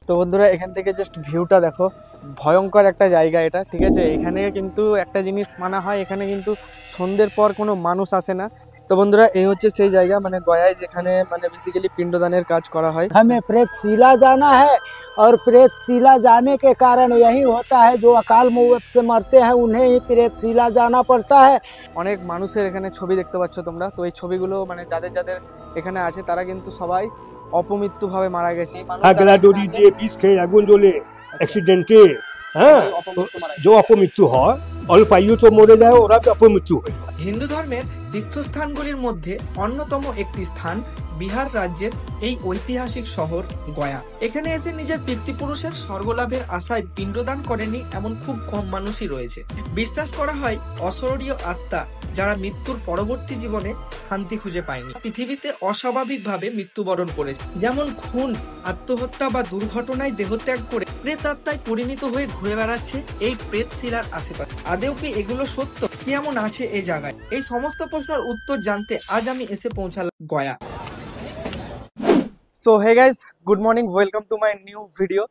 তো বন্ধুরা এখান থেকে জাস্ট ভিউটা দেখো, ভয়ঙ্কর একটা জায়গা এটা, ঠিক আছে। এখানে কিন্তু একটা জিনিস মানা হয়, এখানে কিন্তু সন্ধ্যের পর কোনো মানুষ আসে না। তো বন্ধুরা এই হচ্ছে সেই জায়গা, মানে গয়ায় যেখানে মানে বেসিক্যালি পিণ্ডদানের কাজ করা হয়। हमें प्रेतशिला जाना है और प्रेतशिला जाने के कारण यही होता है, जो अकाल मौत से मरते हैं उन्हें ही प्रेतशिला जाना पड़ता है। অনেক মানুষের এখানে ছবি দেখতে পাচ্ছ তোমরা। তো এই ছবিগুলো মানে যাদের যাদের এখানে আছে তারা কিন্তু সবাই অপমৃত্যুভাবে মারা গেছে। আগলা দড়ি দিয়ে বিষ খেয়ে আগুন জ্বলে অ্যাক্সিডেন্টে, হ্যাঁ, যে অপমৃত্যু হয়, অল্প আয়ু তো মরে যায়, ওরা অপমৃত্যু হয়। হিন্দু ধর্মের তীর্থস্থানগুলির মধ্যে অন্যতম একটি স্থান বিহার রাজ্যের এই ঐতিহাসিক শহর গয়া। এখানে এসে নিজের পিতৃপুরুষের স্বর্গলাভের আশায় পিণ্ডদান করেনি এমন খুব কম মানুষই রয়েছে। বিশ্বাস করা হয় অশরীরীয় আত্মা যারা মৃত্যুর পরবর্তী জীবনে শান্তি খুঁজে পায়নি, পৃথিবীতে অস্বাভাবিকভাবে মৃত্যুবরণ করেছে, যেমন খুন, আত্মহত্যা বা দুর্ঘটনায় দেহত্যাগ করে প্রেতাত্মায় পরিণত হয়ে ঘুরে বেড়াচ্ছে এই প্রেতশিলার আশেপাশে। আদেও কি এগুলো সত্য? কি এমন আছে এই জায়গায়? এই সমস্ত প্রশ্নের উত্তর জানতে আজ আমি এসে পৌঁছালাম Gaya. So hey guys, good morning, welcome to my new video.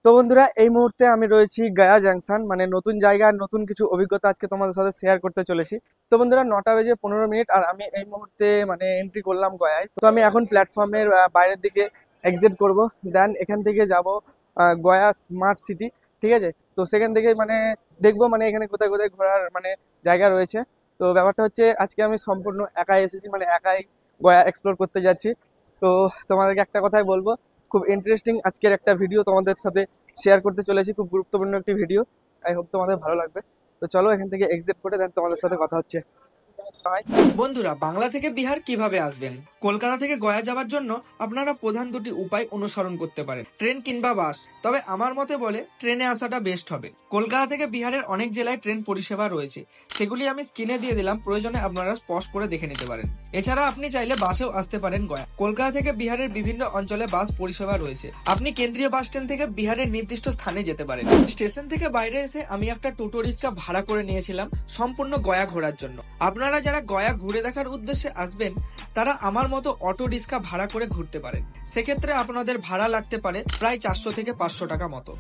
তো বন্ধুরা এই মুহূর্তে আমি রয়েছি গয়া জাংশন, মানে নতুন জায়গা আর নতুন কিছু অভিজ্ঞতা আজকে তোমাদের সাথে শেয়ার করতে চলেছি। তো বন্ধুরা 9:15 আর আমি এই মুহূর্তে মানে এন্ট্রি করলাম গয়ায়। তো আমি এখন প্ল্যাটফর্মের বাইরের দিকে এক্সিট করব, দেন এখান থেকে যাব গয়া স্মার্ট সিটি, ঠিক আছে। তো সেখান থেকে মানে দেখবো মানে এখানে কোথায় কোথায় ঘোরার মানে জায়গা রয়েছে। তো ব্যাপারটা হচ্ছে আজকে আমি সম্পূর্ণ একাই এসেছি, মানে একাই গয়া এক্সপ্লোর করতে যাচ্ছি। তো তোমাদেরকে একটা কথাই বলবো, খুব ইন্টারেস্টিং আজকের একটা ভিডিও তোমাদের সাথে শেয়ার করতে চলেছি, খুব গুরুত্বপূর্ণ একটি ভিডিও। আই হোপ তোমাদের ভালো লাগবে। তো চলো এখান থেকে এক্সিট করে দেন তোমাদের সাথে কথা হচ্ছে। বন্ধুরা, বাংলা থেকে বিহার কিভাবে আসবেন? কলকাতা থেকে গয়া যাওয়ার জন্য আপনারা প্রধান দুটি উপায় অনুসরণ করতে পারেন, ট্রেন কিংবা বাস। তবে আমার মতে বলে ট্রেনে আসাটা বেস্ট হবে। কলকাতা থেকে বিহারের অনেক জেলায় ট্রেন পরিষেবা রয়েছে, সেগুলি আমি স্ক্রিনে দিয়ে দিলাম, প্রয়োজনে আপনারা পজ করে দেখে নিতে পারেন। এছাড়া আপনি চাইলে বাসেও আসতে পারেন গয়া। কলকাতা থেকে বিহারের বিভিন্ন অঞ্চলে বাস পরিষেবা রয়েছে। আপনি কেন্দ্রীয় বাস স্ট্যান্ড থেকে বিহারের নির্দিষ্ট স্থানে যেতে পারেন। স্টেশন থেকে বাইরে এসে আমি একটা টোটো রিক্সা ভাড়া করে নিয়েছিলাম সম্পূর্ণ গয়া ঘোরার জন্য। আপনারা যারা গয়া ঘুরে দেখার উদ্দেশ্যে আসবেন তারা আমার মতো অটো রিক্সা ভাড়া করে ঘুরতে পারেন। সেক্ষেত্রে আপনাদের ভাড়া লাগতে পারে প্রায় 400 থেকে 500 টাকা মতো।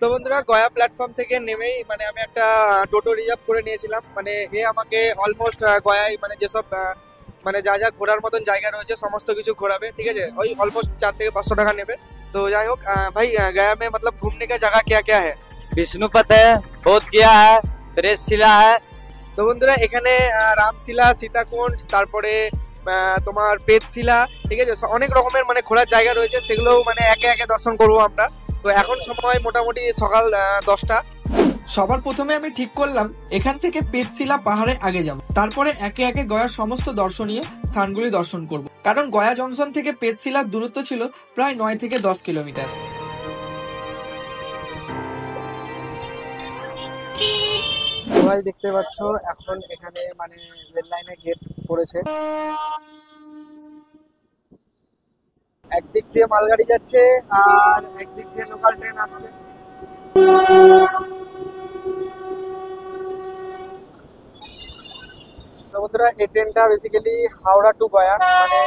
তো বন্ধুরা গয়া প্ল্যাটফর্ম থেকে নেমেই মানে আমি একটা টোটো রিজার্ভ করে নিয়েছিলাম, মানে এ আমাকে অলমোস্ট গয়ায় মানে যেসব মানে যা যা ঘোরার মতন জায়গা রয়েছে সমস্ত কিছু ঘোরাবে, ঠিক আছে। ওই অলমোস্ট 4 থেকে 500 টাকা নেবে। তো যাই হোক ভাই, गया में मतलब घूमने का जगह क्या क्या है? विष्णुपद है, बोधगया है, प्रेतशिला है। তো বন্ধুরা এখানে রামশিলা, সীতাকুণ্ড, তারপরে তোমার পেতশিলা, ঠিক আছে, অনেক রকমের মানে ঘোরার জায়গা রয়েছে, সেগুলো মানে একে একে দর্শন করবো আমরা। তো এখন সময় মোটামুটি সকাল 10টা। সবার প্রথমে আমি ঠিক করলাম এখান থেকে পেতশিলা পাহাড়ে আগে যাব, তারপরে একে একে গয়ার সমস্ত দর্শনীয় স্থানগুলি দর্শন করব, কারণ গয়া জংশন থেকে পেতশিলার দূরত্ব ছিল প্রায় 9 থেকে 10 কিলোমিটার। সবাই দেখতে পাচ্ছ এখন এখানে মানে রেল লাইনে গেট পড়েছে, একদিক দিয়ে মালগাড়ি যাচ্ছে আর একদিক দিয়ে লোকাল ট্রেন আসছে। তো বন্ধুরা এই ট্রেনটা বেসিক্যালি হাওড়া টু গয়া, মানে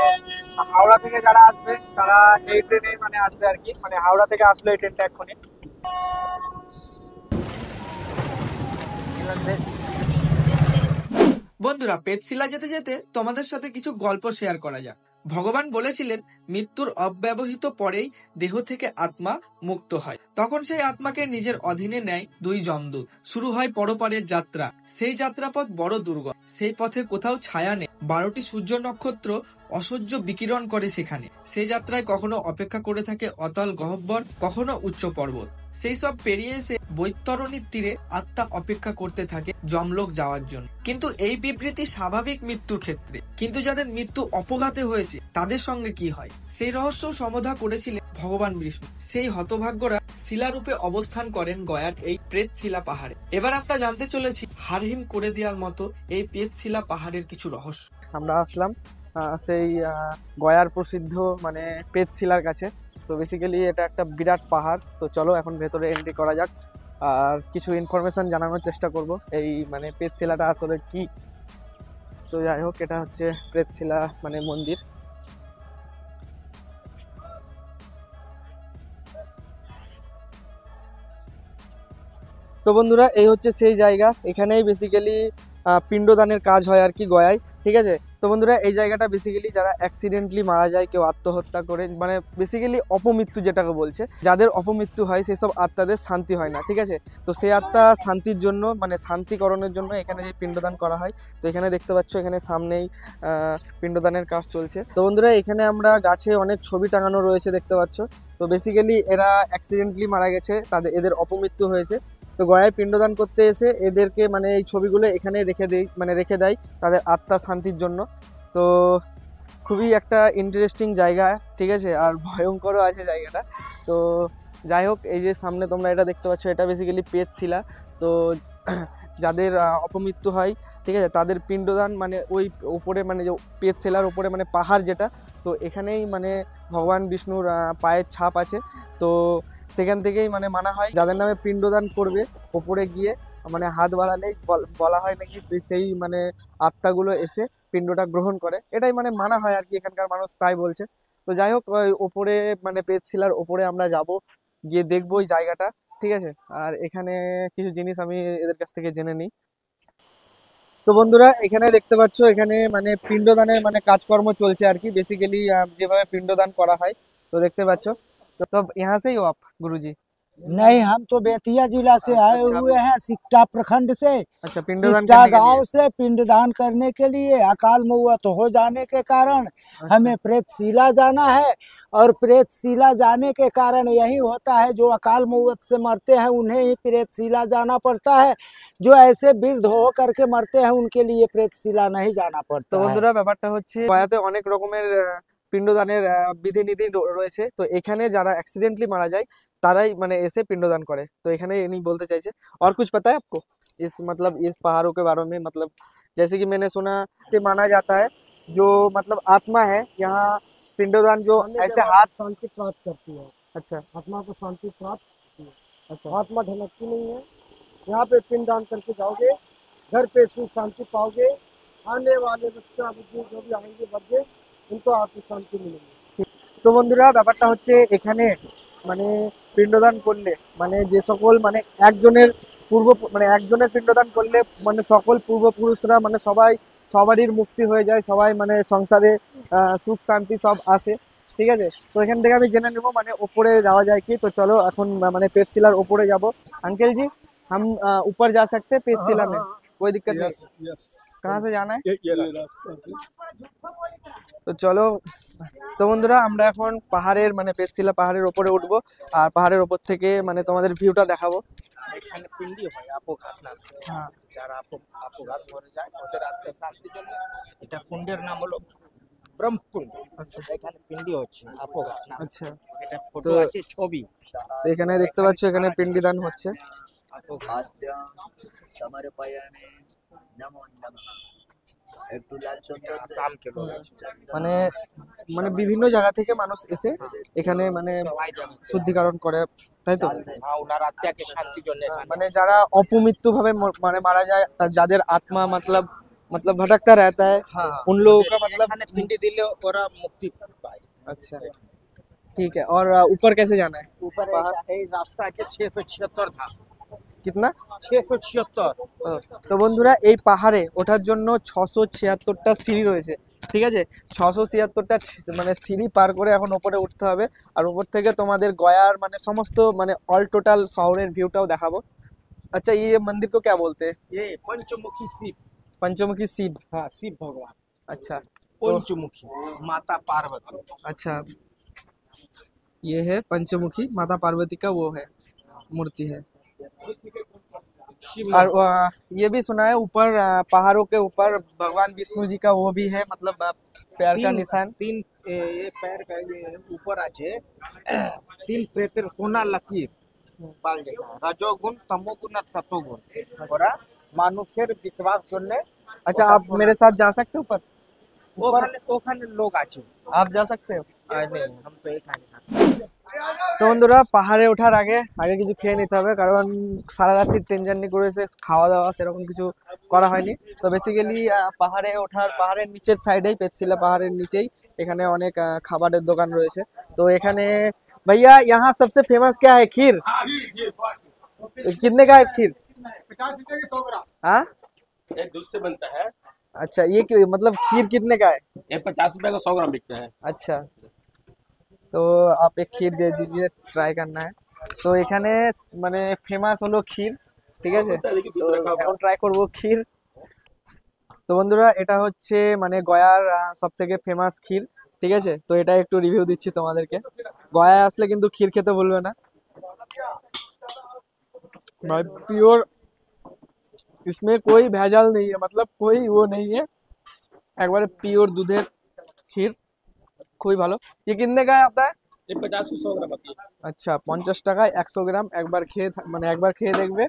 হাওড়া থেকে যারা আসবে তারা এই ট্রেনে মানে আসবে আর কি, মানে হাওড়া থেকে আসলো এই ট্রেনটা এক্ষুনি। বন্ধুরা, পেতশিলা যেতে যেতে তোমাদের সাথে কিছু গল্প শেয়ার করা যাক। ভগবান বলেছিলেন মৃত্যুর অব্যবহিত পরেই দেহ থেকে আত্মা মুক্ত হয়, তখন সেই আত্মাকে নিজের অধীনে নেয় 2 যমদূত। শুরু হয় পরপারের যাত্রা। সেই যাত্রাপথ বড় দুর্গম, সেই পথে কোথাও ছায়া নেই। 12টি সূর্য নক্ষত্র অসহ্য বিকিরণ করে সেখানে। সেই যাত্রায় কখনো অপেক্ষা করে থাকে অতল গহ্বর, কখনো উচ্চ পর্বত। সেই সব পেরিয়ে এসে বৈতরণীর তীরে আত্মা অপেক্ষা করতে থাকে যমলোক যাওয়ার জন্য। কিন্তু এই বিবৃতি স্বাভাবিক মৃত্যুর ক্ষেত্রে, কিন্তু যাদের মৃত্যু অপঘাতে হয়েছে তাদের সঙ্গে কি হয় সেই রহস্য সমাধা করেছিলেন ভগবান বিষ্ণু। সেই হতভাগ্যরা শিলারূপে অবস্থান করেন গয়ার এই প্রেতশিলা পাহাড়ে। এবার আমরা জানতে চলেছি হারহিম করে দেওয়ার মতো এই প্রেতশিলা পাহাড়ের কিছু রহস্য। আমরা আসলাম সেই গয়ার প্রসিদ্ধ মানে পেতশিলার কাছে। তো বেসিক্যালি এটা একটা বিরাট পাহাড়। তো চলো এখন ভেতরে এন্ট্রি করা যাক আর কিছু ইনফরমেশন জানানোর চেষ্টা করব এই মানে পেতশিলাটা আসলে কি। তো যাই হোক, এটা হচ্ছে প্রেতশিলা মানে মন্দির। তো বন্ধুরা, এই হচ্ছে সেই জায়গা, এখানেই বেসিক্যালি পিণ্ডদানের কাজ হয় আর কি গয়ায়, ঠিক আছে। তো বন্ধুরা, এই জায়গাটা বেসিক্যালি যারা অ্যাক্সিডেন্টলি মারা যায়, কেউ আত্মহত্যা করে, মানে বেসিক্যালি অপমৃত্যু যেটাকে বলছে, যাদের অপমৃত্যু হয় সেসব আত্মাদের শান্তি হয় না, ঠিক আছে। তো সেই আত্মা শান্তির জন্য, মানে শান্তিকরণের জন্য এখানে যে পিণ্ডদান করা হয়। তো এখানে দেখতে পাচ্ছ, এখানে সামনেই পিণ্ডদানের কাজ চলছে। তো বন্ধুরা, এখানে আমরা গাছে অনেক ছবি টাঙানো রয়েছে দেখতে পাচ্ছ। তো বেসিক্যালি এরা অ্যাক্সিডেন্টলি মারা গেছে, এদের অপমৃত্যু হয়েছে। তো গয়ায় পিণ্ডদান করতে এসে এদেরকে মানে এই ছবিগুলো এখানে রেখে দেয় তাদের আত্মার শান্তির জন্য। তো খুবই একটা ইন্টারেস্টিং জায়গা, ঠিক আছে, আর ভয়ঙ্করও আছে জায়গাটা। তো যাই হোক, এই যে সামনে তোমরা এটা দেখতে পাচ্ছ, এটা বেসিক্যালি প্রেতশিলা। তো যাদের অপমৃত্যু হয়, ঠিক আছে, তাদের পিণ্ডদান মানে ওই উপরে, মানে যে প্রেতশিলার উপরে মানে পাহাড় যেটা, তো এখানেই মানে ভগবান বিষ্ণুর পায়ের ছাপ আছে। তো সেখান থেকেই মানে মানা হয়, যাদের নামে পিণ্ডদান করবে ওপরে গিয়ে মানে হাত বাড়ালেই বলা হয় নাকি সেই মানে আত্মাগুলো এসে পিণ্ডটা গ্রহণ করে, এটাই মানে মানা হয় আর কি, এখানকার মানুষ তাই বলছে। তো যাই হোক, ওই ওপরে মানে প্রেতশিলার ওপরে আমরা যাব, গিয়ে দেখবো ওই জায়গাটা, ঠিক আছে। আর এখানে কিছু জিনিস আমি এদের কাছ থেকে জেনে নিই। তো বন্ধুরা, এখানে দেখতে পাচ্ছ, এখানে মানে পিণ্ডদানের মানে কাজকর্ম চলছে আর কি, বেসিক্যালি যেভাবে পিণ্ডদান করা হয়। তো দেখতে পাচ্ছ। तो यहाँ से ही हो आप गुरुजी? नहीं, हम तो बेतिया जिला से आए अच्छा, हुए हैं, सिकटा प्रखंड से। अच्छा, पिंडदान सिकटा करने के गांव लिए। से पिंडदान करने के लिए अकाल मौत हो जाने के कारण अच्छा, हमें प्रेतशिला जाना है। और प्रेतशिला जाने के कारण यही होता है, जो अकाल मौत से मरते हैं उन्हें ही प्रेतशिला जाना पड़ता है। जो ऐसे वृद्ध हो करके मरते हैं उनके लिए प्रेतशिला नहीं जाना তো पड़ता है। বন্ধুরা, ব্যাপারটা হচ্ছে গয়াতে অনেক রকমের পিণ্ডদানের বিধিনিধি রয়েছে। তো এখানে যারা অ্যাক্সিডেন্টলি মারা যায় তারাই মানে এসে पिंडदान করে। तो এখানে ইনি বলতে চাইছে। और कुछ पता है आपको इस मतलब इस पहाड़ों के बारे में? मतलब जैसे कि मैंने सुना से माना जाता है, जो मतलब आत्मा है यहाँ पिंडदान जो ऐसे हाथ। शांति प्राप्त करती है, अच्छा, आत्मा को शांति प्राप्त करती है। अच्छा, आत्मा ढलकती नहीं है। यहाँ पे पिंडदान करके जाओगे, घर पे सुख शांति पाओगे। आने वाले बच्चा बुजुर्ग जो भी आएंगे बच्चे, उनको आपको शांति मिलेगी। তো বন্ধুরা, ব্যাপারটা হচ্ছে এখানে মানে পিণ্ডদান করলে মানে যে সকল মানে একজনের মানে একজনের পিণ্ডদান করলে মানে সকল পূর্বপুরুষরা মানে সবারই মুক্তি হয়ে যায়, সবাই মানে সংসারে সুখ শান্তি সব আসে, ঠিক আছে। তো এখান থেকে আমি জেনে নেবো মানে ওপরে যাওয়া যায় কি। তো চলো এখন মানে প্রেতশিলার ওপরে যাব। अंकल जी, हम ऊपर जा सकते हैं प्रेतशिला में? कोई दिक्कत नहीं? यस, कहाँ से जाना है? ये रास्ता से। তো চলো। তো বন্ধুরা, আমরা এখন পাহাড়ের মানে প্রেতশিলা পাহাড়ের উপরে উঠবো, আর পাহাড়ের উপর থেকে মানে তোমাদের ভিউটা দেখাবো। এখানে পিণ্ডি হয় আপঘাত না, হ্যাঁ, যারা আপঘাত মরে যায় ওদের আত্মার শান্তির জন্য এটা কুণ্ডের নাম হলো ব্রহ্মকুণ্ড। আচ্ছা, এখানে পিণ্ডি হচ্ছে আপঘাত না, আচ্ছা। এটা ফটো তো- আছে, ছবি। তো এখানে দেখতে পাচ্ছ, এখানে পিণ্ডদান হচ্ছে। আপঘাত समर्पयामि नमो नमः একটু লাল চন্দন আসাম কে লোক আছে। মানে মানে বিভিন্ন জায়গা থেকে মানুষ এসে এখানে মানে সবাই যাবে, শুদ্ধিকরণ করে, তাই তো? হ্যাঁ, ওনার আত্মাকে শান্তির জন্য এখানে। মানে যারা অপমৃত্যু ভাবে মানে মারা যায়, যাদের আত্মা मतलब भटकता रहता है, হ্যাঁ, उन लोगों का मतलब। এখানে পিণ্ডি দিলে ওরা মুক্তি পায়। अच्छा, ठीक है। और ऊपर कैसे जाना है? উপরে এই রাস্তা আছে 676 ধাপ। कितना? 676। তো বন্ধুরা, এই পাহাড়ে ওঠার জন্য 676টা সিঁড়ি রয়েছে, ঠিক আছে। 676টা মানে সিঁড়ি পার করে এখন উপরে উঠতে হবে। আর উপর থেকে তোমাদের গয়ার মানে সমস্ত মানে অল টোটাল শহরের ভিউটাও দেখাবো। अच्छा, ये मंदिर को क्या बोलते हैं? ये पंचमुखी शिव। पंचमुखी शिव। हाँ, शिव भगवान अच्छा, पंचमुखी, माता पार्वती। अच्छा, ये है पंचमुखी माता पार्वती का वो है मूर्ति है। शिव और ये भी सुना है ऊपर पहाड़ों के ऊपर भगवान विष्णु जी का वो भी है, मतलब पैर का निशान। तीन ये पैर का ये ऊपर আছে তিন প্রেতের সোনা লकीर পাল দেখা, রজোগুণ তমোগুণ আর সতোগুণ। ওরা মানুষের বিশ্বাস জন্য। अच्छा, आप मेरे साथ जा सकते हो ऊपर? ওখানে ওখানে লোক আছে। आप जा सकते हो? नहीं, हम तो एक खाने खाते। তো বন্ধুরা পাহাড়ে ওঠার আগে আগে কিছু খেয়ে নিতে হবে, কারণ সারা রাত্রি ট্রেন জার্নি করেছে, খাওয়া দাওয়া সেরকম কিছু করা হয়নি। তো বেসিক্যালি পাহাড়ে ওঠার পাহাড়ের নিচের সাইডেই পেটশিলা পাহাড়ের নিচেই এখানে অনেক খাবারের দোকান রয়েছে। তো এখানে भैया यहाँ सबसे फेमस क्या है? खीर। कितने का है खीर? 50 रुपए के 100 ग्राम हाँ ये दूध से बनता है। अच्छा, ये मतलब खीर कितने का है? ये 50 रुपए का 100 ग्राम बिकता है। अच्छा, तो आप एक खीर दे दीजिए, ट्राई करना है। तो এখানে মানে ফেমাস হলো ক্ষীর, ঠিক আছে? তো এখন ট্রাই করব ক্ষীর। তো বন্ধুরা এটা হচ্ছে মানে গয়ার সবথেকে ফেমাস ক্ষীর, ঠিক আছে? তো এটা একটু রিভিউ দিচ্ছি তোমাদেরকে। গয়ায় আসলে কিন্তু ক্ষীর খেতে ভুলবে না भाई, प्योर, इसमें कोई भेजाल नहीं है, मतलब कोई वो नहीं है, एक बार प्योर दूधेर खीर, খুবই ভালো। ये कितने का आता है? ये 50 से 100 ग्राम आती है। আচ্ছা 50 টাকায় 100 গ্রাম। একবার খেয়ে মানে একবার খেয়ে দেখবে,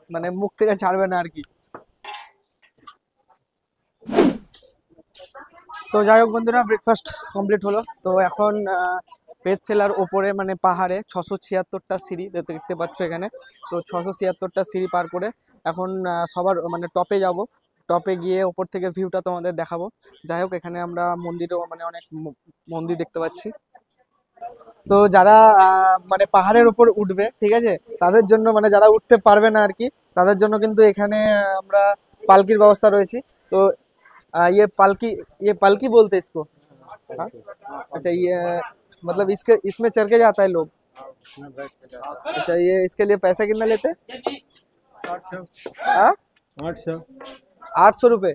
মানে মুখ থেকে ছাড়বে না আর কি। তো যাই হোক বন্ধুরা, ব্রেকফাস্ট কমপ্লিট হলো। তো এখন পেটশিলার ওপরে মানে পাহাড়ে 676টা সিঁড়ি দেখতে পাচ্ছ এখানে। তো 676টা সিঁড়ি পার করে এখন সবার মানে টপে যাব। টপে গিয়ে ওপর থেকে ভিউটা তোমাদের দেখাবো। যাই হোক এখানে আমরা মন্দিরও মানে অনেক মন্দির দেখতে পাচ্ছি। তো যারা মানে পাহাড়ের উপর উঠবে, ঠিক আছে, তাদের জন্য মানে যারা উঠতে পারবে না আর কি, তাদের জন্য কিন্তু এখানে আমরা পালকির ব্যবস্থা রয়েছে। তো ये पालकी बोलते हैं इसको। हाँ? अच्छा, ये मतलब इसमें चढ़ के जाता है लोग। अच्छा, ये इसके लिए पैसा कितना लेते हैं? 800 रुपये।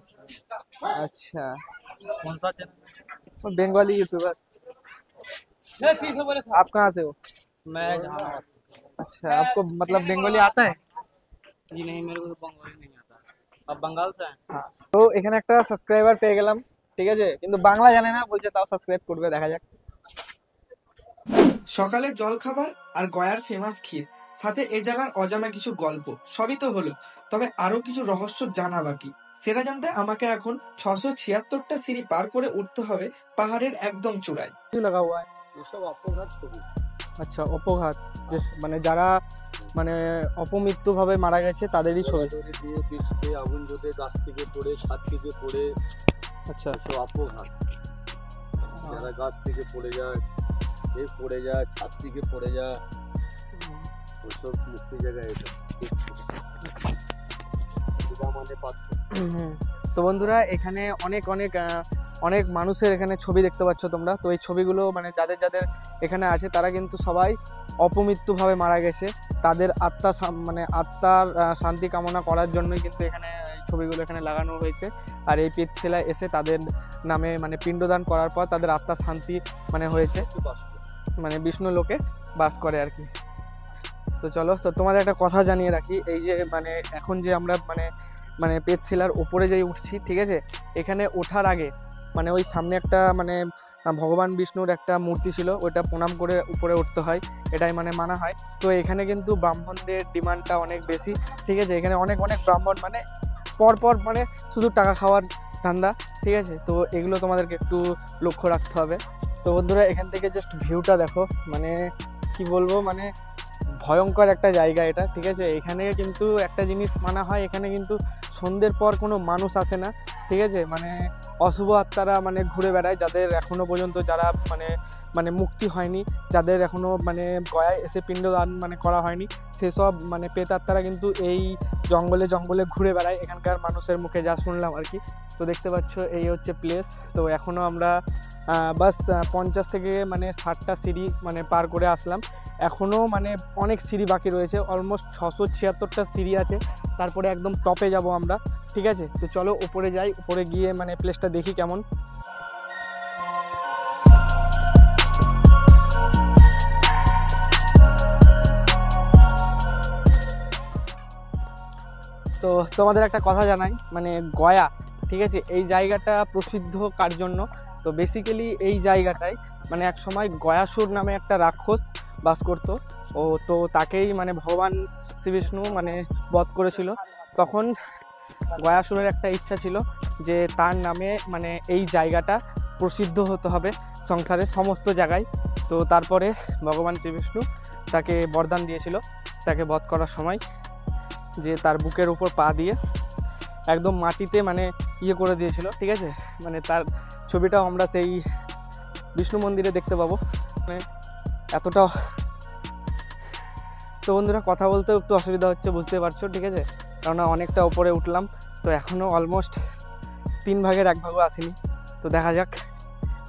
अच्छा, बंगाली यूट्यूबर। आप कहाँ से हो? मैं अच्छा, आपको मतलब बंगाली आता है? जी नहीं, मेरे को तो बंगाली नहीं आता। आप बंगाल से हैं? हाँ। তো এখানে একটা সাবস্ক্রাইবার পেয়ে গেলাম, ঠিক আছে, কিন্তু বাংলা জানে না, বলছে তাও সাবস্ক্রাইব করবে, দেখা যাক। সকালের জলখাবার আর গয়ার ফেমাস ক্ষীর, সাথে এই জায়গার অজানা কিছু গল্প, সবই তো হলো, তবে আরো কিছু রহস্য জানা বাকি। সেটা জানতে আমাকে এখন 676টা সিঁড়ি পার করে উঠতে হবে পাহাড়ের একদম চূড়ায়। কি লাগা हुआ है? सब অপঘাত ছবি। আচ্ছা, অপঘাত, মানে যারা মানে অপমৃত্যুভাবে মারা গেছে তাদেরই ছবি। দিয়ে বিষ খেয়ে আগুন জ্বলে গাছ থেকে পড়ে ছাদ থেকে পড়ে, আচ্ছা, সব অপঘাত। যারা গাছ থেকে পড়ে যায়, পড়ে যায়, ছাদ থেকে পড়ে যায়, ওইসব মুক্তি জায়গায় এটা মানে পাত্র। তো বন্ধুরা এখানে অনেক অনেক অনেক মানুষের এখানে ছবি দেখতে পাচ্ছ তোমরা। তো এই ছবিগুলো মানে যাদের যাদের এখানে আছে তারা কিন্তু সবাই অপমৃত্যুভাবে মারা গেছে, তাদের মানে আত্মার শান্তি কামনা করার জন্যই কিন্তু এখানে এই ছবিগুলো এখানে লাগানো হয়েছে। আর এই পেটশিলায় এসে তাদের নামে মানে পিণ্ডদান করার পর তাদের আত্মার শান্তি মানে হয়েছে, মানে বিষ্ণু লোকে বাস করে আর কি। তো চলো, তো তোমাদের একটা কথা জানিয়ে রাখি, এই যে মানে এখন যে আমরা মানে পেটশিলার ওপরে যেই উঠছি, ঠিক আছে, এখানে ওঠার আগে মানে ওই সামনে একটা মানে ভগবান বিষ্ণুর একটা মূর্তি ছিল, ওইটা প্রণাম করে উপরে উঠতে হয়, এটাই মানে মানা হয়। তো এখানে কিন্তু ব্রাহ্মণদের ডিমান্ডটা অনেক বেশি, ঠিক আছে, এখানে অনেক অনেক ব্রাহ্মণ মানে পরপর মানে শুধু টাকা খাওয়ার ধান্দা, ঠিক আছে। তো এগুলো তোমাদেরকে একটু লক্ষ্য রাখতে হবে। তো বন্ধুরা এখান থেকে জাস্ট ভিউটা দেখো, মানে কি বলবো, মানে ভয়ঙ্কর একটা জায়গা এটা, ঠিক আছে। এখানে কিন্তু একটা জিনিস মানা হয়, এখানে কিন্তু সন্ধ্যের পর কোনো মানুষ আসে না, ঠিক আছে, মানে অশুভ আত্মারা মানে ঘুরে বেড়ায়, যাদের এখনো পর্যন্ত যারা মানে মুক্তি হয়নি, যাদের এখনো মানে গয়ায় এসে পিণ্ডদান মানে করা হয়নি, সেসব মানে প্রেতাত্মারা কিন্তু এই জঙ্গলে জঙ্গলে ঘুরে বেড়ায়, এখানকার মানুষের মুখে যা শুনলাম আর কি। তো দেখতে পাচ্ছ এই হচ্ছে প্লেস। তো এখনও আমরা বাস 50 থেকে মানে 60টা সিঁড়ি মানে পার করে আসলাম, এখনও মানে অনেক সিঁড়ি বাকি রয়েছে, অলমোস্ট 676টা সিঁড়ি আছে, তারপরে একদম টপে যাব আমরা, ঠিক আছে। তো চলো উপরে যাই, উপরে গিয়ে মানে প্লেসটা দেখি কেমন। তো তোমাদের একটা কথা জানাই, মানে গয়া, ঠিক আছে, এই জায়গাটা প্রসিদ্ধ কার জন্য? তো বেসিক্যালি এই জায়গাটায় মানে এক সময় গয়াসুর নামে একটা রাক্ষস বাস করতো, তো তাকেই মানে ভগবান শ্রী বিষ্ণু মানে বধ করেছিল। তখন গয়াসুরের একটা ইচ্ছা ছিল যে তার নামে মানে এই জায়গাটা প্রসিদ্ধ হতে হবে সংসারে সমস্ত জায়গায়। তো তারপরে ভগবান শ্রীবিষ্ণু তাকে বরদান দিয়েছিল তাকে বধ করার সময়, যে তার বুকের উপর পা দিয়ে একদম মাটিতে মানে ইয়ে করে দিয়েছিল, ঠিক আছে। মানে তার ছবিটাও আমরা সেই বিষ্ণু মন্দিরে দেখতে পাবো। মানে এতটা, তো বন্ধুরা কথা বলতেও একটু অসুবিধা হচ্ছে, বুঝতে পারছো, ঠিক আছে, কেননা অনেকটা উপরে উঠলাম। তো এখনও অলমোস্ট 3 ভাগের 1 ভাগও আসেনি। তো দেখা যাক।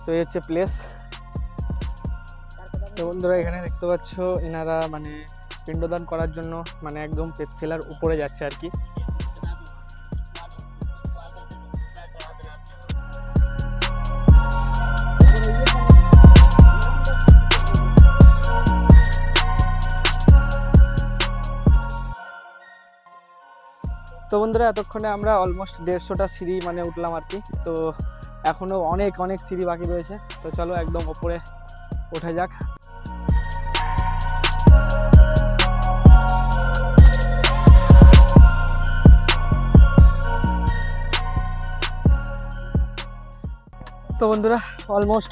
তো এই হচ্ছে প্লেস। তো বন্ধুরা এখানে দেখতে পাচ্ছ এনারা মানে পিণ্ডদান করার জন্য মানে একদম পেটশিলার উপরে যাচ্ছে আর কি। তো বন্ধুরা এতক্ষণে আমরা অলমোস্ট 150টা সিঁড়ি মানে উঠলাম আর কি। তো এখনও অনেক অনেক সিঁড়ি বাকি রয়েছে। তো চলো একদম ওপরে ওঠা যাক। তো বন্ধুরা অলমোস্ট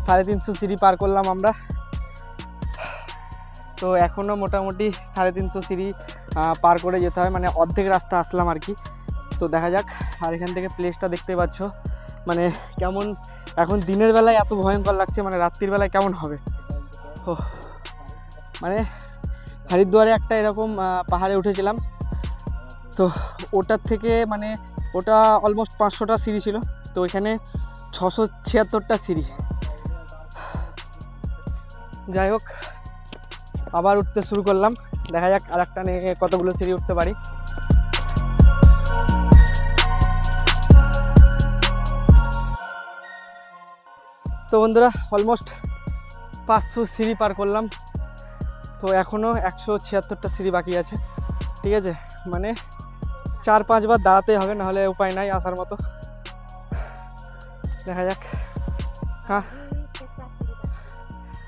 350 সিঁড়ি পার করলাম আমরা। তো এখনও মোটামুটি 350 সিঁড়ি পার করে যেতে হয়, মানে অর্ধেক রাস্তা আসলাম আর কি। তো দেখা যাক। আর এখান থেকে প্লেসটা দেখতে পাচ্ছ মানে কেমন, এখন দিনের বেলায় এত ভয়ঙ্কর লাগছে, মানে রাত্রির বেলায় কেমন হবে। ও মানে হরিদ্বারে একটা এরকম পাহাড়ে উঠেছিলাম, তো ওটার থেকে মানে ওটা অলমোস্ট 500টা সিঁড়ি ছিল, তো ওইখানে 676টা সিঁড়ি। যাই হোক আবার উঠতে শুরু করলাম, দেখা যাক আর একটা নিয়ে কতগুলো সিঁড়ি উঠতে পারি। তো বন্ধুরা অলমোস্ট 500 সিঁড়ি পার করলাম। তো এখনও 176টা সিঁড়ি বাকি আছে, ঠিক আছে। মানে 4-5 বার দাঁড়াতেই হবে, নাহলে উপায় নাই আসার মতো। দেখা যাক। हाँ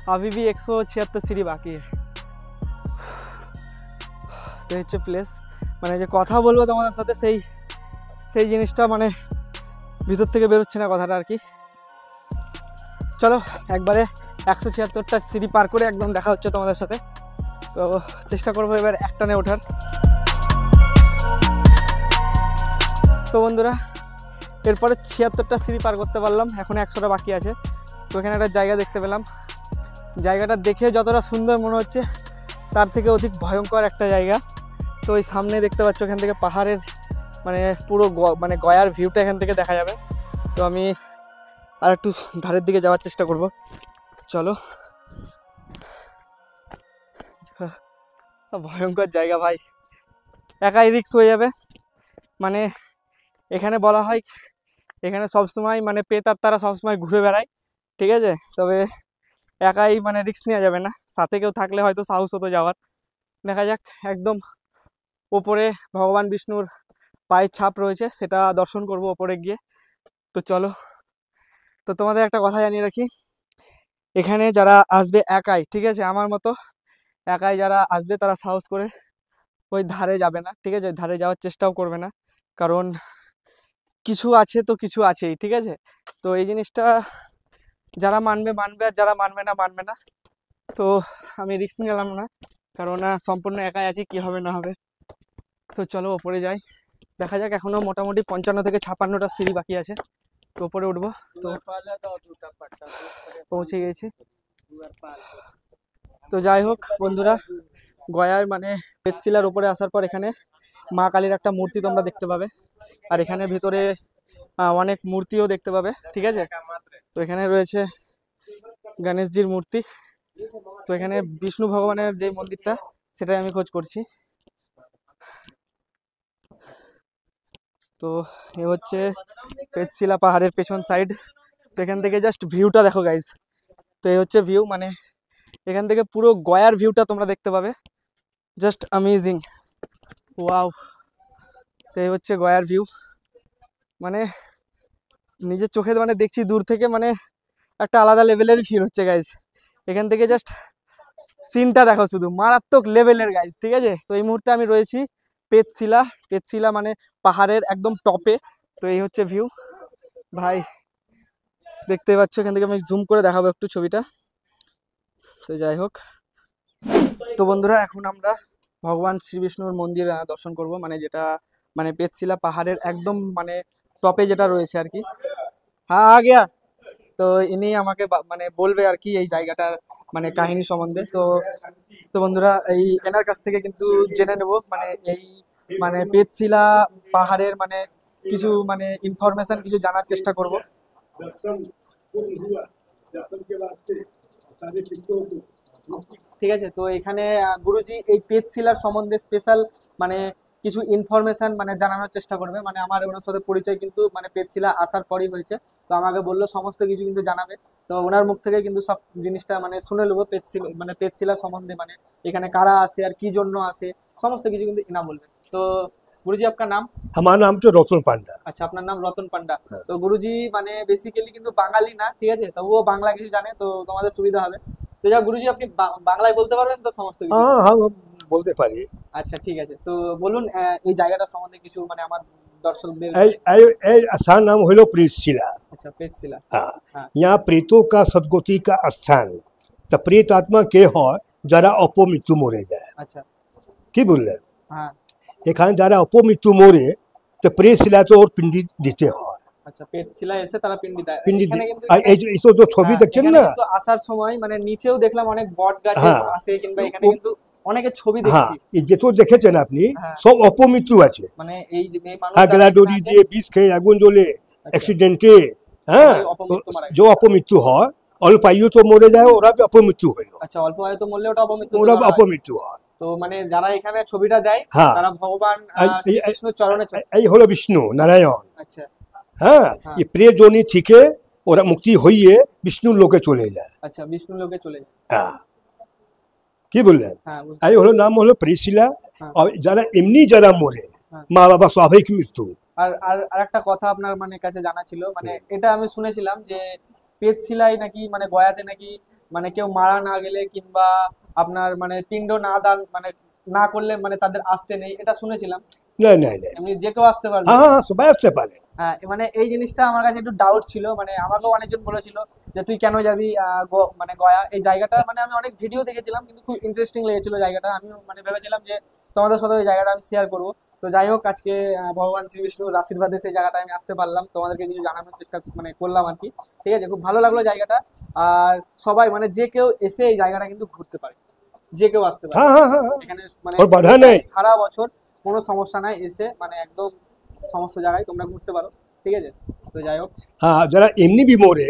अभी भी 176 सीढ़ी बाकी है। তো হচ্ছে প্লেস, মানে যে কথা বলবো তোমাদের সাথে সেই জিনিসটা মানে ভিতর থেকে বেরোচ্ছে না কথাটা আর কি। চলো একবারে 176টা সিঁড়ি পার করে একদম দেখা হচ্ছে তোমাদের সাথে। তো চেষ্টা করবো এবার একটানে ওঠার। তো বন্ধুরা এরপরে 76টা সিঁড়ি পার করতে পারলাম, এখন 100টা বাকি আছে। তো এখানে একটা জায়গা দেখতে পেলাম, জায়গাটা দেখে যতটা সুন্দর মনে হচ্ছে তার থেকে অধিক ভয়ঙ্কর একটা জায়গা। তো ওই সামনে দেখতে পাচ্ছ এখান থেকে পাহাড়ের মানে পুরো মানে গয়ার ভিউটা এখান থেকে দেখা যাবে। তো আমি আর একটু ধারের দিকে যাওয়ার চেষ্টা করব, চলো। ভয়ঙ্কর জায়গা ভাই, একাই রিস্ক হয়ে যাবে। মানে এখানে বলা হয় এখানে সবসময় মানে প্রেতাত্মারা সবসময় ঘুরে বেড়ায়, ঠিক আছে। তবে একাই মানে রিস্ক নেওয়া যাবে না, সাথে কেউ থাকলে হয়তো সাহস হতো যাওয়ার। দেখা যাক। একদম ওপরে ভগবান বিষ্ণুর পায়ের ছাপ রয়েছে, সেটা দর্শন করব ওপরে গিয়ে। তো চলো। তো তোমাদের একটা কথা জানিয়ে রাখি, এখানে যারা আসবে একাই, ঠিক আছে, আমার মতো একাই যারা আসবে তারা সাহস করে ওই ধারে যাবে না, ঠিক আছে। ধারে যাওয়ার চেষ্টাও করবে না, কারণ কিছু আছে তো কিছু আছেই, ঠিক আছে। তো এই জিনিসটা যারা মানবে মানবে, আর যারা মানবে না মানবে না। তো আমি রিস্ক নিলাম না, কারণ সম্পূর্ণ একাই আছি, কি হবে না হবে। তো চলো ওপরে যাই, দেখা যাক। এখনো মোটামুটি 55 থেকে 56টা সিঁড়ি বাকি আছে, তো ওপরে উঠবো। তো পৌঁছে গেছি। তো যাই হোক বন্ধুরা, গয়ায় মানে পেটশিলার উপরে আসার পর এখানে মা কালীর একটা মূর্তি তোমরা দেখতে পাবে, আর এখানে ভিতরে অনেক মূর্তিও দেখতে পাবে, ঠিক আছে। তো এখানে রয়েছে গণেশজির মূর্তি। তো এখানে বিষ্ণু ভগবানের যে মন্দিরটা সেটাই আমি খোঁজ করছি। তো এ হচ্ছে পেটশিলা পাহাড়ের পেছন সাইড। তো এখান থেকে জাস্ট ভিউটা দেখো গাইজ। তো এই হচ্ছে ভিউ, মানে এখান থেকে পুরো গয়ার ভিউটা তোমরা দেখতে পাবে, জাস্ট অ্যামেজিং, ওয়াও। তো এই হচ্ছে গয়ার ভিউ, মানে নিজের চোখে মানে দেখছি দূর থেকে, মানে একটা আলাদা লেভেলের ফিল হচ্ছে গাইজ। এখান থেকে জাস্ট সিনটা দেখো, শুধু মারাত্মক লেভেলের গাইজ, ঠিক আছে। তো এই মুহূর্তে আমি রয়েছি পেটশিলা মানে পাহাড়ের একদম টপে। তো এই হচ্ছে ভিউ ভাই, দেখতে পাচ্ছ, এখান থেকে আমি জুম করে দেখাবো একটু ছবিটা। তো যাই হোক, তো বন্ধুরা এখন আমরা ভগবান শ্রী বিষ্ণুর মন্দির দর্শন করব, মানে যেটা মানে পেতশিলা পাহাড়ের একদম মানে টপে যেটা রয়েছে আর কি। হ্যাঁ আ গিয়া। তো ইনি আমাকে মানে বলবে আর কি এই জায়গাটার মানে কাহিনী সম্বন্ধে। তো তো বন্ধুরা এই এনার কাছ থেকে কিন্তু জেনে নেব মানে এই মানে পেতশিলা পাহাড়ের মানে কিছু মানে ইনফরমেশন কিছু জানার চেষ্টা করব। ঠিক আছে, তো এখানে গুরুজি এই পেতশিলার সম্বন্ধে স্পেশাল মানে কিছু ইনফরমেশন মানে জানানোর চেষ্টা করবে। মানে আমার ওনার সাথে পরিচয় কিন্তু মানে পেতশিলা আসার পরই হয়েছে, তো আমাকে বললো সমস্ত কিছু কিন্তু জানাবে। তো ওনার মুখ থেকে কিন্তু সব জিনিসটা মানে শুনে নেবো পেতশিলা মানে পেতশিলা সম্বন্ধে, মানে এখানে কারা আসে আর কি জন্য আসে সমস্ত কিছু কিন্তু ইনা বলবে। তো गुरुजी आपका नाम? हमारा नाम तो रतन पांडा। अच्छा, अपना नाम रतन पांडा। तो गुरुजी माने बेसिकली কিন্তু বাঙালি না, ঠিক আছে, তো ও বাংলা কিছু জানে, তো তোমাদের সুবিধা হবে। তো যা গুরুজি আপনি বাংলায় বলতে পারবেন তো সমস্ত কিছু? হ্যাঁ হ্যাঁ বলতে পারি। আচ্ছা ঠিক আছে, তো বলুন এই জায়গাটা সম্বন্ধে কিছু মানে আমার দর্শকদের। এই स्थान नाम হলো प्रेतशिला। अच्छा प्रेतशिला। हाँ, यहाँ प्रेतों का सदगति का स्थान। तो प्रेत आत्मा के হয় যারা অপমৃত্যু মরে যায়। আচ্ছা কি বললেন? হ্যাঁ, এখানে যারা অপমৃত্যু মরে তো প্রেতশিলা তো ওর পিণ্ডি দিতে হয়। আচ্ছা পেতশিলা এসে তারা পিণ্ডি দেয়। পিণ্ডি এখানে কিন্তু এই তো ছবি দেখছেন না, তো আসার সময় মানে নিচেও দেখলাম অনেক বট গাছ আছে, কিংবা এখানে কিন্তু অনেকের ছবি হ্যাঁ দেখছি। এই যে তো দেখেছেন আপনি সব অপমৃত্যু আছে। মানে এই যে মানুষ আগলা ডোরি দিয়ে বিষ খেয়ে আগুন জ্বলে অ্যাক্সিডেন্টে, হ্যাঁ जो অপমৃত্যু হয় অল্প আয়ু তো মরে যায়, ওরা অপমৃত্যু হইল। আচ্ছা অল্প আয়ু তো মরলে ওটা অপমৃত্যু, ওরা অপমৃত্যু হয়। তো মানে যারা এখানে ছবিটা দেয় তারা ভগবান বিষ্ণুর চরণে। এই হলো বিষ্ণু নারায়ণ। আচ্ছা হ্যাঁ, এই প্রিয় জনি থেকে ওরা মুক্তি হইয়ে বিষ্ণুর লোকে চলে যায়। আচ্ছা বিষ্ণু লোকে চলে যায়। হ্যাঁ কি বললেন? হ্যাঁ এই হলো নাম হলো প্রেতশিলা। আর যারা এমনি যারা মরে মা বাবা স্বাভাবিক মৃত্যু। আর আর একটা কথা আপনার মানে কাছে জানা ছিল, মানে এটা আমি শুনেছিলাম যে পেতশিলায় নাকি মানে গয়াতে নাকি মানে কেউ মারা না গেলে কিংবা আপনার মানে পিণ্ড না দান মানে না করলে মানে তাদের আসতে নেই, এটা শুনেছিলাম। না না না, এমনি যে কেউ আসতে পারবে। হ্যাঁ হ্যাঁ সবাই আসতে পারে। হ্যাঁ মানে এই জিনিসটা আমার কাছে একটু ডাউট ছিল, মানে আমাকেও অনেকজন বলেছিল যে তুই কেন যাবি মানে গয়া এই জায়গাটা। মানে আমি অনেক ভিডিও দেখেছিলাম কিন্তু খুব ইন্টারেস্টিং লেগেছিল জায়গাটা। আমি মানে ভেবেছিলাম যে তোমাদের সাথে ওই জায়গাটা আমি শেয়ার করবো। তো যাই হোক, আজকে ভগবান শ্রী বিষ্ণুর আশীর্বাদে সেই জায়গাটা আমি আসতে পারলাম, তোমাদেরকে কিছু জানানোর চেষ্টা মানে করলাম আর কি। ঠিক আছে, খুব ভালো লাগলো জায়গাটা। আর সবাই মানে যে কেউ এসে এই জায়গাটা কিন্তু ঘুরতে পারে, যে কেউ আসতে পারে। এখানে মানে বাধা নেই, সারা বছর কোনো সমস্যা নাই, এসে মানে একদম সমস্ত জায়গায় তোমরা ঘুরতে পারো। ঠিক আছে, তো যাই হোক। হ্যাঁ যারা এমনি भी মরে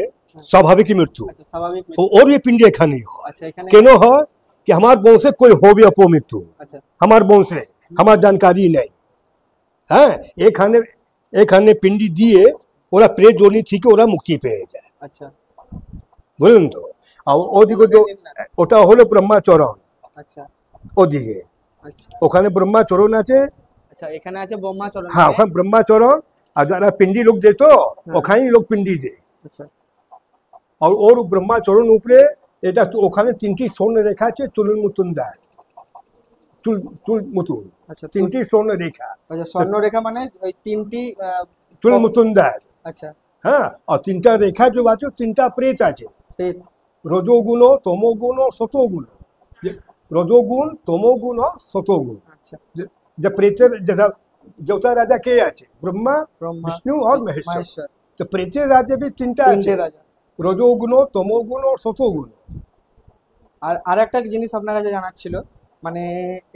স্বাভাবিক মৃত্যু, अच्छा स्वाभाविक और भी पिंड एखाने হয়। अच्छा এখানে কেন হয় कि हमार वंशे कोई हो भी अपमृत्यु। अच्छा हमार वंशे हमार जानकारी नहीं। হ্যাঁ এখানে এখানে পিণ্ডি দিয়ে ওরা প্রেত জনি থেকে ওরা মুক্তি পেয়ে যায়। আচ্ছা বুঝলেন তো? আর ওদিকে তো ওটা হলো ব্রহ্মাচরণ। আচ্ছা ওদিকে আচ্ছা ওখানে ব্রহ্মাচরণ আছে। আচ্ছা এখানে আছে ব্রহ্মাচরণ। হ্যাঁ ওখানে ব্রহ্মাচরণ। আর যারা পিণ্ডি লোক যেত ওখানেই লোক পিণ্ডি দেয়। আচ্ছা আর ওর ব্রহ্মাচরণ উপরে এটা ওখানে তিনটি স্বর্ণ রেখা আছে, চুলের মতন দেয়, চুল মতন। আচ্ছা তিনটি স্বর্ণ রেখা। আচ্ছা স্বর্ণ রেখা মানে ওই তিনটি চুল মতন দেয়। আচ্ছা হ্যাঁ, আর তিনটা রেখা যে আছে তিনটা প্রেত আছে, প্রেত, রজোগুণ তমোগুণ और सतोगुण। রজোগুণ তমোগুণ और सतोगुण। আচ্ছা যে প্রেতের যেটা দেবতা রাজা কে আছে? ব্রহ্মা, ব্রহ্মা, বিষ্ণু আর মহেশ্বর। তো প্রেতের রাজা भी তিনটা আছে, রাজা, রজোগুণ তমোগুণ और सतोगुण। আর আরেকটা জিনিস আপনার কাছে জানার ছিল, মানে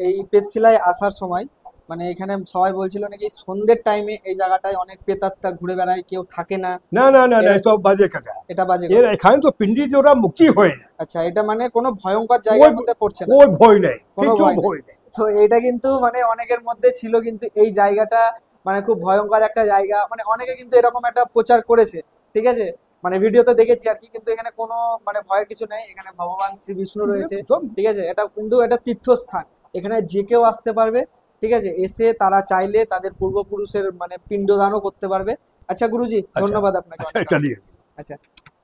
এই পেতশিলায় আসার সময় মানে এখানে সবাই বলছিল নাকি সন্ধ্যের টাইমে এই জায়গাটায় অনেক প্রেতাত্মা ঘুরে বেড়ায়, কেউ থাকে না। না না না না, এসব বাজে কথা। এটা বাজে এর এখানে তো পিণ্ডি জোড়া মুক্তি হয়ে যায়। আচ্ছা এটা মানে কোনো ভয়ঙ্কর জায়গার মধ্যে পড়ছে না, કોઈ ভয় নেই, কোনো কিছু ভয় নেই। ভয় নেই। তো এটা কিন্তু মানে অনেকের মধ্যে ছিল, কিন্তু এই জায়গাটা মানে খুব ভয়ঙ্কর একটা জায়গা, মানে অনেকে কিন্তু এরকম একটা প্রচার করেছে। ঠিক আছে, মানে ভিডিওতে দেখেছি আর কি, কিন্তু এখানে কোনো মানে ভয়ের কিছু নেই। এখানে ভগবান শ্রী বিষ্ণু রয়েছে। ঠিক আছে, এটা কিন্তু এটা তীর্থস্থান, এখানে যে কেউ আসতে পারবে। ঠিক আছে, এসে তারা চাইলে তাদের পূর্বপুরুষের মানে পিণ্ডদানও করতে পারবে। আচ্ছা গুরুজি ধন্যবাদ আপনাকে। আচ্ছা এটা নিয়ে আচ্ছা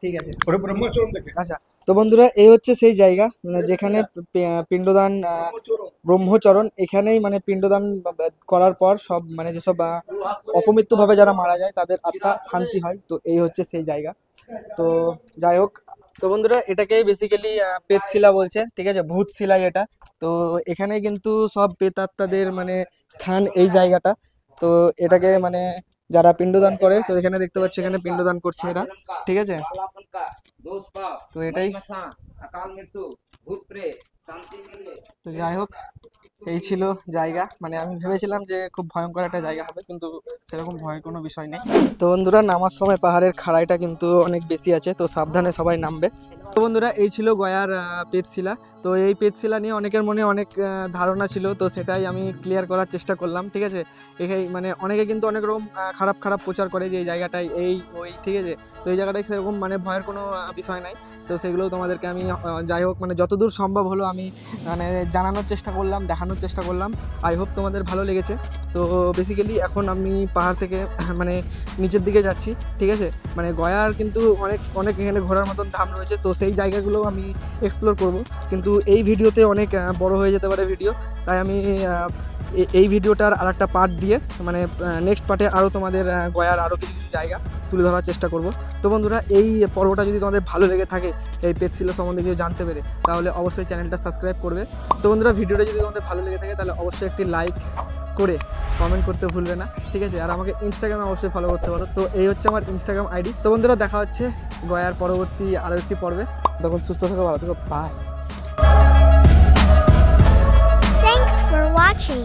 ঠিক আছে। ওটা ব্রহ্মচরণ দেখে। আচ্ছা, তো বন্ধুরা এই হচ্ছে সেই জায়গা মানে যেখানে পিণ্ডদান ব্রহ্মচরণ, এখানেই মানে পিণ্ডদান করার পর সব মানে যেসব অপমৃত্যু ভাবে যারা মারা যায় তাদের আত্মা শান্তি হয়। তো এই হচ্ছে সেই জায়গা। তো যাই হোক, তো বন্ধুরা এটাকেই বেসিক্যালি প্রেতশিলা বলছে, ঠিক আছে, ভূতশিলাই এটা। তো এখানে কিন্তু সব প্রেতাত্মাদের মানে স্থান এই জায়গাটা। তো এটাকে মানে যারা পিণ্ডদান করে, তো এখানে দেখতে পাচ্ছি এখানে পিণ্ডদান করছে এরা, ঠিক আছে। তো এটাই, তো যাই হোক এই ছিল জায়গা। মানে আমি ভেবেছিলাম যে খুব ভয়ঙ্কর একটা জায়গা হবে, কিন্তু সেরকম ভয়ের কোনো বিষয় নেই। তো বন্ধুরা নামার সময় পাহাড়ের খাড়াইটা কিন্তু অনেক বেশি আছে, তো সাবধানে সবাই নামবে। তো বন্ধুরা এই ছিল গয়ার প্রেতশিলা। তো এই প্রেতশিলা নিয়ে অনেকের মনে অনেক ধারণা ছিল, তো সেটাই আমি ক্লিয়ার করার চেষ্টা করলাম, ঠিক আছে। এখানে মানে অনেকে কিন্তু অনেক রকম খারাপ খারাপ প্রচার করে যে এই জায়গাটায় এই ওই, ঠিক আছে। তো এই জায়গাটায় সেরকম মানে ভয়ের কোনো বিষয় নাই। তো সেগুলোও তোমাদেরকে আমি যাই হোক মানে যতদূর সম্ভব হলো আমি মানে জানানোর চেষ্টা করলাম, দেখানোর চেষ্টা করলাম। আই হোপ তোমাদের ভালো লেগেছে। তো বেসিক্যালি এখন আমি পাহাড় থেকে মানে নিচের দিকে যাচ্ছি, ঠিক আছে। মানে গয়ার কিন্তু অনেক অনেক এখানে ঘোরার মতন ধাম রয়েছে, তো সেই জায়গাগুলো আমি এক্সপ্লোর করব। কিন্তু এই ভিডিওতে অনেক বড় হয়ে যেতে পারে ভিডিও, তাই আমি এই ভিডিওটার আর একটা পার্ট দিয়ে মানে নেক্সট পার্টে আরও তোমাদের গয়ার আরও কিছু কিছু জায়গা তুলে ধরার চেষ্টা করব। তো বন্ধুরা এই পর্বটা যদি তোমাদের ভালো লেগে থাকে, এই প্রেতশিলা সম্বন্ধে কিছু জানতে পেরে, তাহলে অবশ্যই চ্যানেলটা সাবস্ক্রাইব করবে। তো বন্ধুরা ভিডিওটা যদি তোমাদের ভালো লেগে থাকে তাহলে অবশ্যই একটি লাইক করে কমেন্ট করতে ভুলবে না, ঠিক আছে। আর আমাকে ইনস্টাগ্রামে অবশ্যই ফলো করতে পারো। তো এই হচ্ছে আমার ইনস্টাগ্রাম আইডি। তো বন্ধুরা দেখা হচ্ছে গয়ার পরবর্তী আরও একটি পর্বে। তখন সুস্থ থাকো, ভালো থাকো, বাই। Thanks for watching.